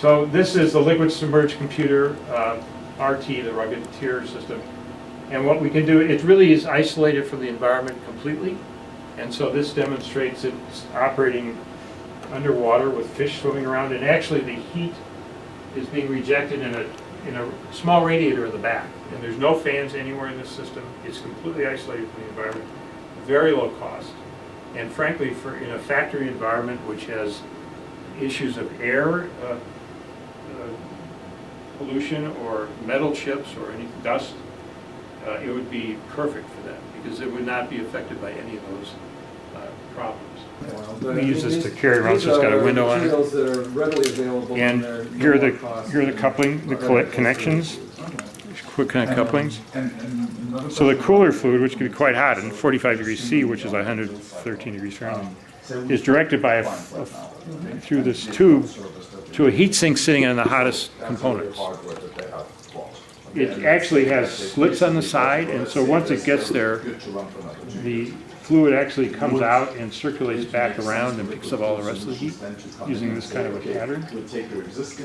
So this is the liquid submerged computer, RT, the rugged tier system. And what we can do, it really is isolated from the environment completely. And so this demonstrates it's operating underwater with fish swimming around, and actually the heat is being rejected in a small radiator in the back. And there's no fans anywhere in this system. It's completely isolated from the environment, very low cost. And frankly, in a factory environment which has issues of air pollution or metal chips or any dust, it would be perfect for that because it would not be affected by any of those problems. We use this to carry around, so it's got a window on it. That are readily available And here are the coupling, the connections, quick connect couplings. So the cooler fluid, which can be quite hot in 45 degrees C, which is 113 degrees Fahrenheit, is directed by through this tube to a heat sink sitting on the hottest components. It actually has slits on the side, and so once it gets there, the fluid actually comes out and circulates back around and picks up all the rest of the heat using this kind of a pattern.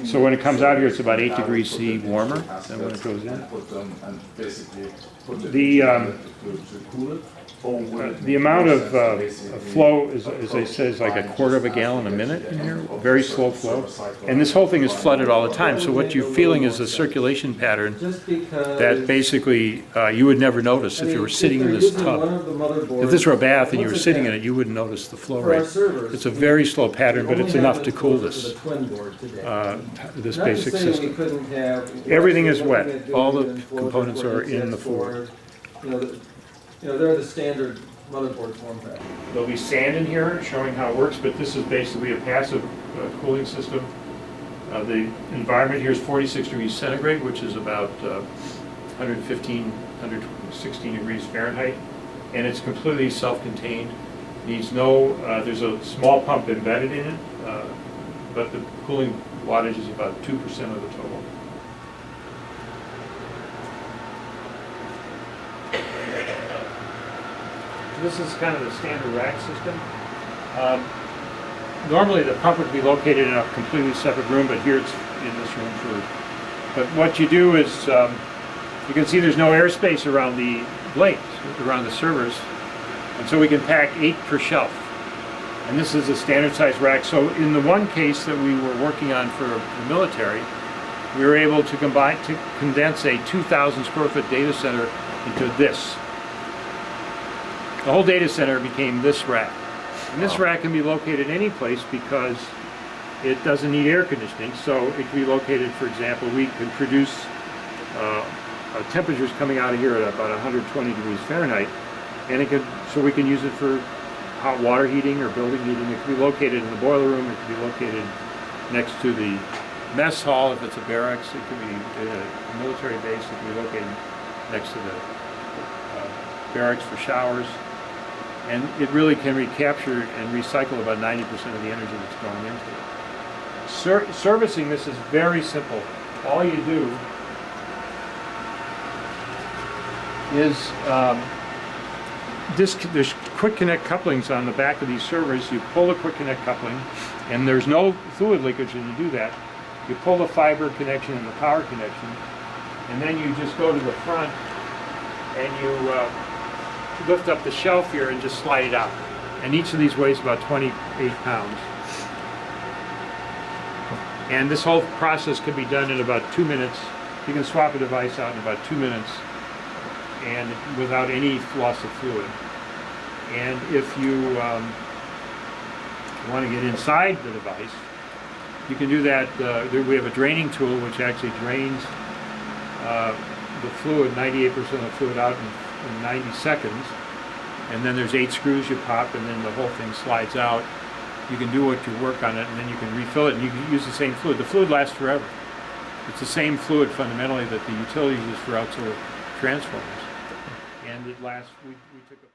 So when it comes out here, it's about 8 degrees C warmer than when it goes in. The amount of flow, as they say, is like a quarter of a gallon a minute in here, very slow flow. And this whole thing is flooded all the time, so what you're feeling is a circulation pattern that basically you would never notice if you were sitting in this tub. If this were a bath and you were sitting in it, you wouldn't notice the flow rate. It's a very slow pattern, but it's enough to cool this basic system. Everything is wet. All the components are in the fluid. They're the standard motherboard form factor. There'll be sand in here showing how it works, but this is basically a passive cooling system. The environment here is 46 degrees centigrade, which is about 116 degrees Fahrenheit, and it's completely self-contained. Needs no, there's a small pump embedded in it, but the cooling wattage is about 2% of the total. This is kind of the standard rack system. Normally the pump would be located in a completely separate room, but here it's in this room. But what you do is, you can see there's no airspace around the blades, around the servers, and so we can pack 8 per shelf. And this is a standard size rack. So in the one case that we were working on for the military, we were able to condense a 2,000 square foot data center into this. The whole data center became this rack. And this rack can be located any place because it doesn't need air conditioning. So it can be located, for example, we can produce temperatures coming out of here at about 120 degrees Fahrenheit. And so we can use it for hot water heating or building heating. It can be located in the boiler room. It can be located next to the mess hall if it's a barracks. It can be a military base. It can be located next to the barracks for showers. And it really can recapture and recycle about 90% of the energy that's going into it. Servicing this is very simple. All you do is, there's quick connect couplings on the back of these servers. You pull the quick connect coupling, and there's no fluid leakage when you do that. You pull the fiber connection and the power connection, and then you just go to the front and you lift up the shelf here and just slide it out. And each of these weighs about 28 pounds. And this whole process can be done in about 2 minutes. You can swap a device out in about 2 minutes and without any loss of fluid. And if you want to get inside the device, you can do that. We have a draining tool which actually drains the fluid, 98% of the fluid out in 90 seconds, and then there's 8 screws you pop, and then the whole thing slides out. You can do what you work on it, and then you can refill it, and you can use the same fluid. The fluid lasts forever. It's the same fluid fundamentally that the utility uses for outdoor transformers, and it lasts. We took a